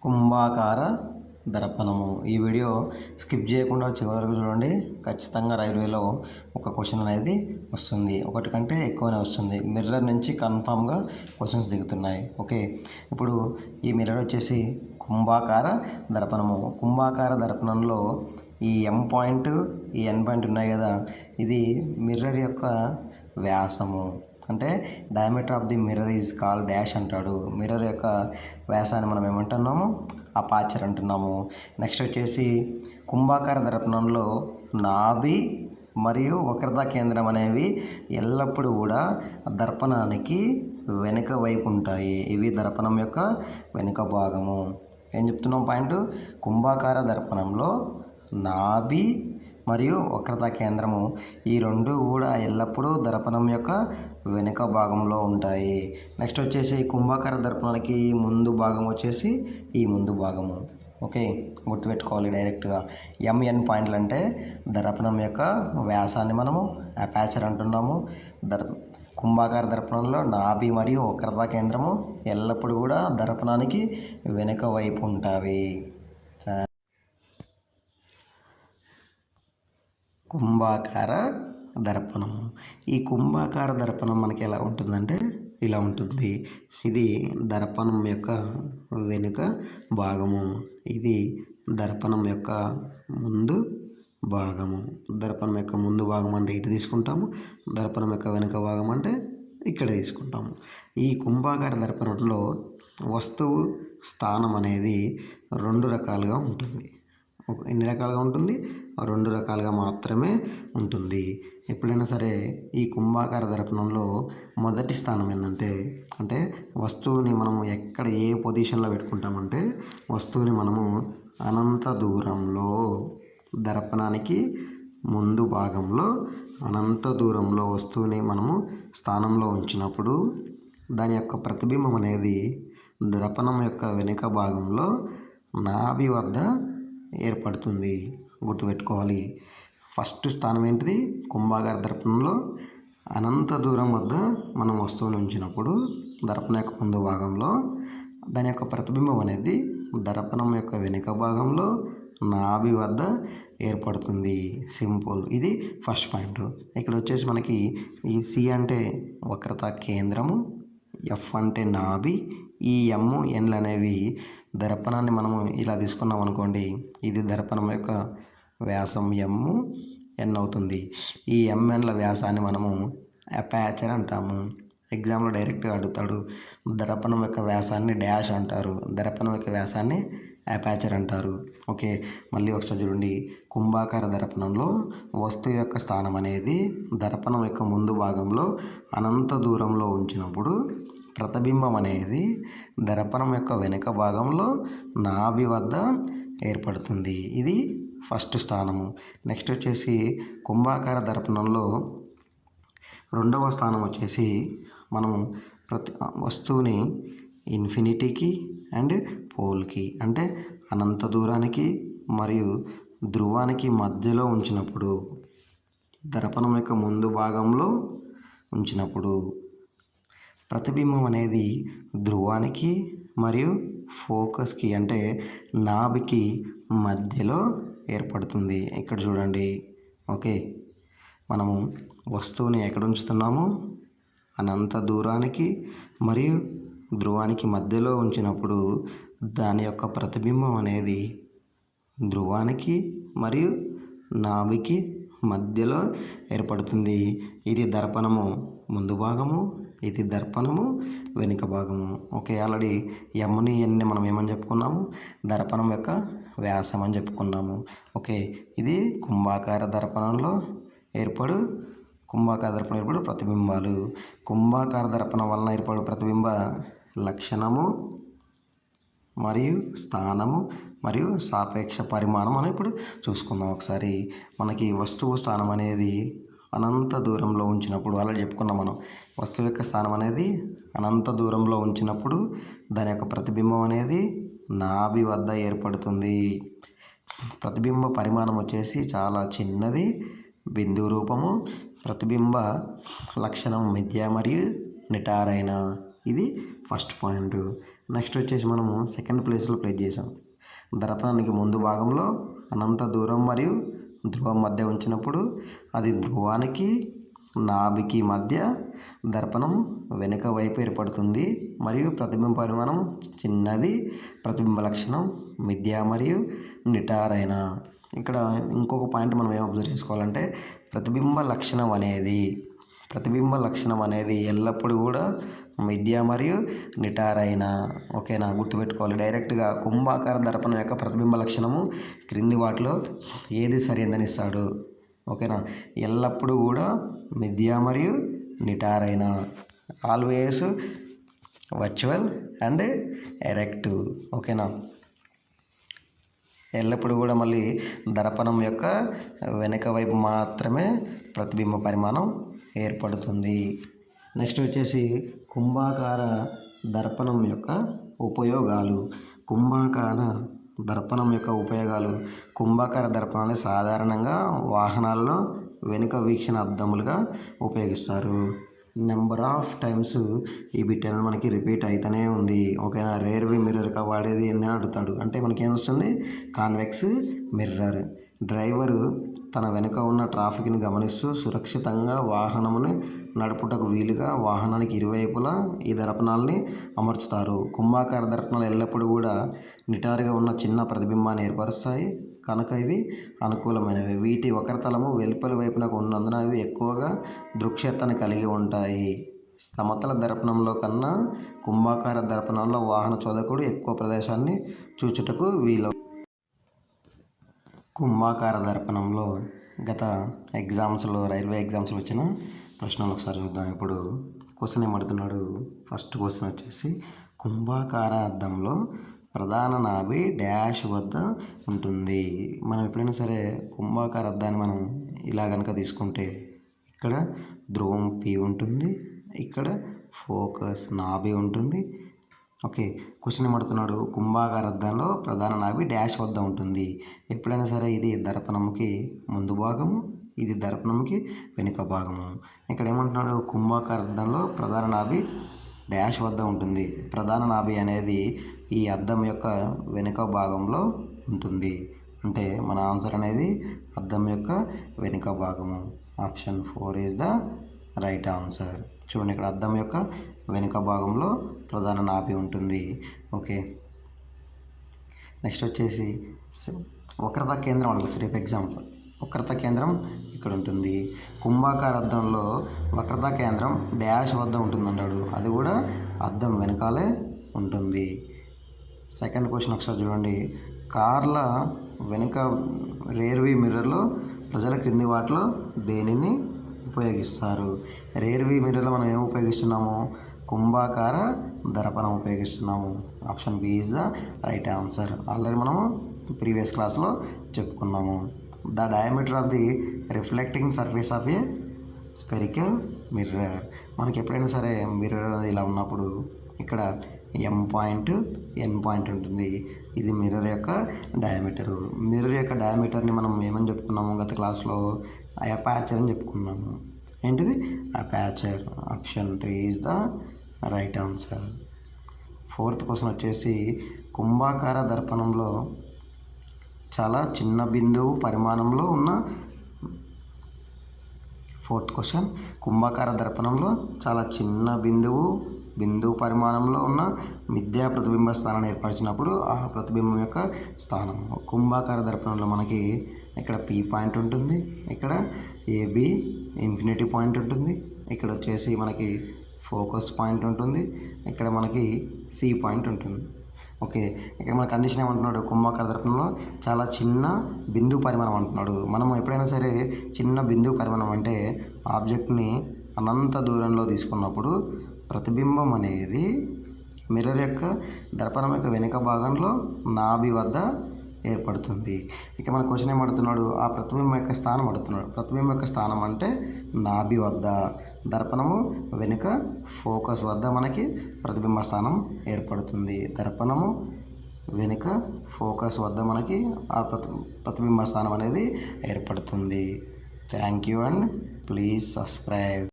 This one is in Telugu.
కుంభాకార దర్పణము. ఈ వీడియో స్కిప్ చేయకుండా చివరి వరకు చూడండి. ఖచ్చితంగా రైల్వేలో ఒక క్వశ్చన్ అనేది వస్తుంది, ఒకటి కంటే ఎక్కువనే వస్తుంది. మిర్రర్ నుంచి కన్ఫామ్గా క్వశ్చన్స్ దిగుతున్నాయి. ఓకే, ఇప్పుడు ఈ మిర్రర్ వచ్చేసి కుంభాకార దర్పణము. కుంభాకార దర్పణంలో ఈ ఎం పాయింట్ ఈ ఎన్ పాయింట్ ఉన్నాయి కదా, ఇది మిర్రర్ యొక్క వ్యాసము. అంటే diameter of the mirror is call dash అంటాడు. మిర్రర్ యొక్క వ్యాసాన్ని మనం ఏమంటున్నాము? అపాచర్ అంటున్నాము. నెక్స్ట్ వచ్చేసి కుంభాకార దర్పణంలో నాభి మరియు వక్రతా కేంద్రం అనేవి ఎల్లప్పుడూ కూడా దర్పణానికి వెనుక వైపు ఉంటాయి. ఇవి దర్పణం యొక్క వెనుక భాగము. ఏం చెప్తున్నాం పాయింట్? కుంభాకార దర్పణంలో నాభి మరియు వక్రతా కేంద్రము ఈ రెండు కూడా ఎల్లప్పుడూ దర్పణం యొక్క వెనుక భాగంలో ఉంటాయి. నెక్స్ట్ వచ్చేసి కుంభాకార దర్పణానికి ముందు భాగం వచ్చేసి ఈ ముందు భాగము. ఓకే, గుర్తుపెట్టుకోవాలి డైరెక్ట్గా. ఎంఎన్ పాయింట్లు అంటే దర్పణం యొక్క వ్యాసాన్ని మనము అపాచర్ అంటున్నాము. కుంభాకార దర్పణంలో నాభి మరియు వక్రతా కేంద్రము ఎల్లప్పుడూ కూడా దర్పణానికి వెనుక వైపు ఉంటాయి. కుంభాకార దర్పణము. ఈ కుంభాకార దర్పణం మనకి ఎలా ఉంటుందంటే ఇలా ఉంటుంది. ఇది దర్పణం యొక్క వెనుక భాగము. ఇది దర్పణం యొక్క ముందు భాగము. దర్పణం యొక్క ముందు భాగం అంటే ఇటు తీసుకుంటాము, దర్పణం యొక్క వెనుక భాగం అంటే ఇక్కడ తీసుకుంటాము. ఈ కుంభాకార దర్పణంలో వస్తువు స్థానం అనేది రెండు రకాలుగా ఉంటుంది. ఎన్ని రకాలుగా ఉంటుంది? రెండు రకాలుగా మాత్రమే ఉంటుంది. ఎప్పుడైనా సరే ఈ కుంభాకార దర్పణంలో మొదటి స్థానం ఏంటంటే, అంటే వస్తువుని మనము ఎక్కడ ఏ పొజిషన్లో పెట్టుకుంటామంటే, వస్తువుని మనము అనంత దూరంలో దర్పణానికి ముందు భాగంలో అనంత దూరంలో వస్తువుని మనము స్థానంలో ఉంచినప్పుడు దాని యొక్క ప్రతిబింబం అనేది దర్పణం యొక్క వెనుక భాగంలో నాభి వద్ద ఏర్పడుతుంది. గుర్తుపెట్టుకోవాలి. ఫస్ట్ స్థానం ఏంటిది? కుంభాకార దర్పణంలో అనంత దూరం వద్ద మనం వస్తువుని ఉంచినప్పుడు దర్పణం యొక్క ముందు భాగంలో దాని యొక్క ప్రతిబింబం అనేది దర్పణం యొక్క వెనుక భాగంలో నాభి వద్ద ఏర్పడుతుంది. సింపుల్. ఇది ఫస్ట్ పాయింట్. ఇక్కడ వచ్చేసి మనకి ఈ సి అంటే వక్రతా కేంద్రము, ఎఫ్ అంటే నాభి, ఈ ఎమ్ ఎన్లు అనేవి దర్పణాన్ని మనము ఇలా తీసుకున్నాం అనుకోండి, ఇది దర్పణం యొక్క వ్యాసం ఎమ్ ఎన్ అవుతుంది. ఈ ఎంఎన్ల వ్యాసాన్ని మనము అపాచర్ అంటాము. ఎగ్జామ్లో డైరెక్ట్గా అడుగుతాడు, దర్పణం యొక్క వ్యాసాన్ని డాష్ అంటారు, దర్పణం యొక్క వ్యాసాన్ని అపాచర్ అంటారు. ఓకే, మళ్ళీ ఒకసారి చూడండి. కుంభాకార దర్పణంలో వస్తువు యొక్క స్థానం అనేది దర్పణం యొక్క ముందు భాగంలో అనంత దూరంలో ఉంచినప్పుడు ప్రతిబింబం అనేది దర్పణం యొక్క వెనుక భాగంలో నాభి వద్ద ఏర్పడుతుంది. ఇది ఫస్ట్ స్థానము. నెక్స్ట్ వచ్చేసి కుంభాకార దర్పణంలో రెండవ స్థానం వచ్చేసి మనము ప్రతి వస్తువుని ఇన్ఫినిటీకి అండ్ పోల్కి అంటే అనంత దూరానికి మరియు ధ్రువానికి మధ్యలో ఉంచినప్పుడు, దర్పణం యొక్క ముందు భాగంలో ఉంచినప్పుడు ప్రతిబింబం అనేది ధ్రువానికి మరియు ఫోకస్కి అంటే నాభికి మధ్యలో ఏర్పడుతుంది. ఇక్కడ చూడండి. ఓకే, మనము వస్తువుని ఎక్కడ ఉంచుతున్నాము? అనంత దూరానికి మరియు ధ్రువానికి మధ్యలో ఉంచినప్పుడు దాని యొక్క ప్రతిబింబం అనేది ధ్రువానికి మరియు నాభికి మధ్యలో ఏర్పడుతుంది. ఇది దర్పణము ముందు భాగము, ఇది దర్పణము వెనుక భాగము. ఓకే, ఆల్రెడీ ఎమ్ని ఎన్ని మనం ఏమని చెప్పుకున్నాము? దర్పణం యొక్క వ్యాసం అని చెప్పుకున్నాము. ఓకే, ఇది కుంభాకార దర్పణంలో ఏర్పడు ప్రతిబింబాలు. కుంభాకార దర్పణం వలన ఏర్పడు ప్రతిబింబ లక్షణము మరియు స్థానము మరియు సాపేక్ష పరిమాణం అని ఇప్పుడు చూసుకుందాం ఒకసారి. మనకి వస్తువు స్థానం అనేది అనంత దూరంలో ఉంచినప్పుడు, అలా చెప్పుకున్నాం మనం, వస్తువు యొక్క స్థానం అనేది అనంత దూరంలో ఉంచినప్పుడు దాని యొక్క ప్రతిబింబం అనేది నాభి వద్ద ఏర్పడుతుంది. ప్రతిబింబ పరిమాణం వచ్చేసి చాలా చిన్నది, బిందువు రూపము. ప్రతిబింబ లక్షణం మిథ్య మరియు నిటారైన. ఇది ఫస్ట్ పాయింట్. నెక్స్ట్ వచ్చేసి మనము సెకండ్ ప్లేస్లో ప్లేస్ చేసాం. దర్పణానికి ముందు భాగంలో అనంత దూరం మరియు ధ్రువం మధ్య ఉంచినప్పుడు అది ధ్రువానికి నాభికి మధ్య దర్పణం వెనుక వైపు ఏర్పడుతుంది మరియు ప్రతిబింబ పరిమాణం చిన్నది. ప్రతిబింబ లక్షణం మిథ్య మరియు నిటారైన. ఇక్కడ ఇంకొక పాయింట్ మనం ఏం అబ్జర్వ్ చేసుకోవాలంటే ప్రతిబింబ లక్షణం అనేది ఎల్లప్పుడూ కూడా మిథ్య మరియు నిటారైన. ఓకేనా, గుర్తుపెట్టుకోవాలి. డైరెక్ట్గా కుంభాకార దర్పణం యొక్క ప్రతిబింబ లక్షణము క్రింది వాటిలో ఏది సరైనదని ఇస్తాడు. ఓకేనా, ఎల్లప్పుడూ కూడా మిథ్య మరియు నిటారైన. Always virtual and erect. ఓకేనా, ఎల్లప్పుడూ కూడా మళ్ళీ దర్పణం యొక్క వెనుక వైపు మాత్రమే ప్రతిబింబ పరిమాణం ఏర్పడుతుంది. నెక్స్ట్ వచ్చేసి కుంభాకార దర్పణం యొక్క ఉపయోగాలు. కుంభాకార దర్పణాన్ని సాధారణంగా వాహనాల్లో వెనుక వీక్షణ అద్దములుగా ఉపయోగిస్తారు. నెంబర్ ఆఫ్ టైమ్స్ ఈ బిట్ అనేది మనకి రిపీట్ అవుతూనే ఉంది. ఓకేనా, రేర్ వ్యూ మిర్రర్గా వాడేది ఏందని అడుగుతాడు. అంటే మనకి ఏమొస్తుంది, కాన్వెక్స్ మిర్రర్. డ్రైవరు తన వెనుక ఉన్న ట్రాఫిక్ని గమనిస్తూ సురక్షితంగా వాహనమును నడుపుటకు వీలుగా వాహనానికి ఇరువైపులా ఈ దర్పణాలని అమర్చుతారు. కుంభాకార దర్పణాలు ఎల్లప్పుడూ కూడా నిటారుగా ఉన్న చిన్న ప్రతిబింబాన్ని ఏర్పరుస్తాయి కనుక ఇవి అనుకూలమైనవి. వీటి వక్రతలము వెలుపలి వైపునకు ఉన్నందున ఇవి ఎక్కువగా దృక్క్షేత్రాన్ని కలిగి ఉంటాయి. సమతల దర్పణంలో కన్నా కుంభాకార దర్పణంలో వాహన చోదకుడు ఎక్కువ ప్రదేశాన్ని చూచుటకు వీలు. కుంభాకార దర్పణంలో గత ఎగ్జామ్స్లో రైల్వే ఎగ్జామ్స్లో వచ్చిన ప్రశ్నలు ఒకసారి చూద్దాం. ఇప్పుడు క్వశ్చన్ ఏమడుతున్నాడు. ఫస్ట్ క్వశ్చన్ వచ్చేసి కుంభాకార అద్దంలో ప్రధాన నాభి డాష్ వద్ద ఉంటుంది. మనం ఎప్పుడైనా సరే కుంభాకార అద్దాన్ని మనం ఇలా కనుక తీసుకుంటే ఇక్కడ ధ్రువం P ఉంటుంది, ఇక్కడ ఫోకస్ నాభి ఉంటుంది. ఓకే, క్వశ్చన్ ఏమడుతున్నాడు, కుంభాకార అద్దంలో ప్రధాన నాభి డాష్ వద్ద ఉంటుంది. ఎప్పుడైనా సరే ఇది దర్పణంకి ముందు భాగము, ఇది దర్పణంకి వెనుక భాగము. ఇక్కడ ఏమంటున్నాడు, కుంభాకార అద్దంలో ప్రధాన నాభి డాష్ వద్ద ఉంటుంది. ప్రధాన నాభి అనేది ఈ అద్దం యొక్క వెనుక భాగంలో ఉంటుంది. అంటే మన ఆన్సర్ అనేది అద్దం యొక్క వెనుక భాగము. Option 4 is the right answer. చూడండి, ఇక్కడ అద్దం యొక్క వెనుక భాగంలో ప్రధాన నాభి ఉంటుంది. ఓకే, నెక్స్ట్ వచ్చేసి వక్రతా కేంద్రం అడగచ్చు రేపు ఎగ్జాంపుల్. వక్రతా కేంద్రం ఇక్కడ ఉంటుంది. కుంభాకార అద్దంలో వక్రతా కేంద్రం డాష్ వద్ద ఉంటుంది అన్నాడు. అది కూడా అద్దం వెనకాలే ఉంటుంది. సెకండ్ క్వశ్చన్ ఒకసారి చూడండి. కార్ల వెనుక రేర్ వ్యూ మిర్రర్లో ప్రజల క్రింది వాటిలో దేనిని ఉపయోగిస్తారు? రేర్ వ్యూ మిర్రర్లో మనం ఏమి ఉపయోగిస్తున్నాము? కుంభాకార దర్పణం ఉపయోగిస్తున్నాము. Option B is the right answer. Already మనము ప్రీవియస్ క్లాస్లో చెప్పుకున్నాము. The diameter of the reflecting surface of a spherical mirror. మనకి ఎప్పుడైనా సరే మిర్రర్ అనేది ఇలా ఉన్నప్పుడు ఇక్కడ M పాయింట్ N పాయింట్ ఉంటుంది. ఇది మిర్రర్ యొక్క డయామీటరు. మిర్రర్ యొక్క డయామీటర్ని మనం ఏమని చెప్పుకున్నాము గత క్లాస్లో? అపాచర్ అని చెప్పుకున్నాము. ఏంటిది? Aperture. Option 3 is the right answer. Fourth question వచ్చేసి కుంభాకార దర్పణంలో చాలా చిన్న బిందువు పరిమాణంలో ఉన్న ఫోర్త్ క్వశ్చన్ కుంభాకార దర్పణంలో చాలా చిన్న బిందువు పరిమాణంలో ఉన్న మిథ్యా ప్రతిబింబ స్థానాన్ని ఏర్పరిచినప్పుడు ఆ ప్రతిబింబం యొక్క స్థానం. కుంభాకార దర్పణంలో మనకి ఇక్కడ P పాయింట్ ఉంటుంది, ఇక్కడ AB ఇన్ఫినిటీ పాయింట్ ఉంటుంది, ఇక్కడ వచ్చేసి మనకి ఫోకస్ పాయింట్ ఉంటుంది, ఇక్కడ మనకి C పాయింట్ ఉంటుంది. ఓకే, ఇక్కడ మన కండిషన్ ఏమంటున్నాడు? కుంభాకార దర్పణంలో చాలా చిన్న బిందువు పరిమాణం అంటున్నాడు. మనం ఎప్పుడైనా సరే చిన్న బిందువు పరిమాణం అంటే ఆబ్జెక్ట్ని అనంత దూరంలో తీసుకున్నప్పుడు ప్రతిబింబం అనేది మిర్రర్ యొక్క దర్పణం యొక్క వెనుక భాగంలో నాభి వద్ద ఏర్పడుతుంది. ఇక మన క్వశ్చన్ ఏమడుతున్నాడు? ఆ ప్రతిబింబం యొక్క స్థానం అడుగుతున్నాడు. ప్రతిబింబం యొక్క స్థానం అంటే నాభి వద్ద, దర్పణము వెనుక ఫోకస్ వద్ద మనకి ప్రతిబింబ స్థానం ఏర్పడుతుంది. దర్పణము వెనుక ఫోకస్ వద్ద మనకి ఆ ప్రతిబింబ స్థానం అనేది ఏర్పడుతుంది. Thank you and please subscribe.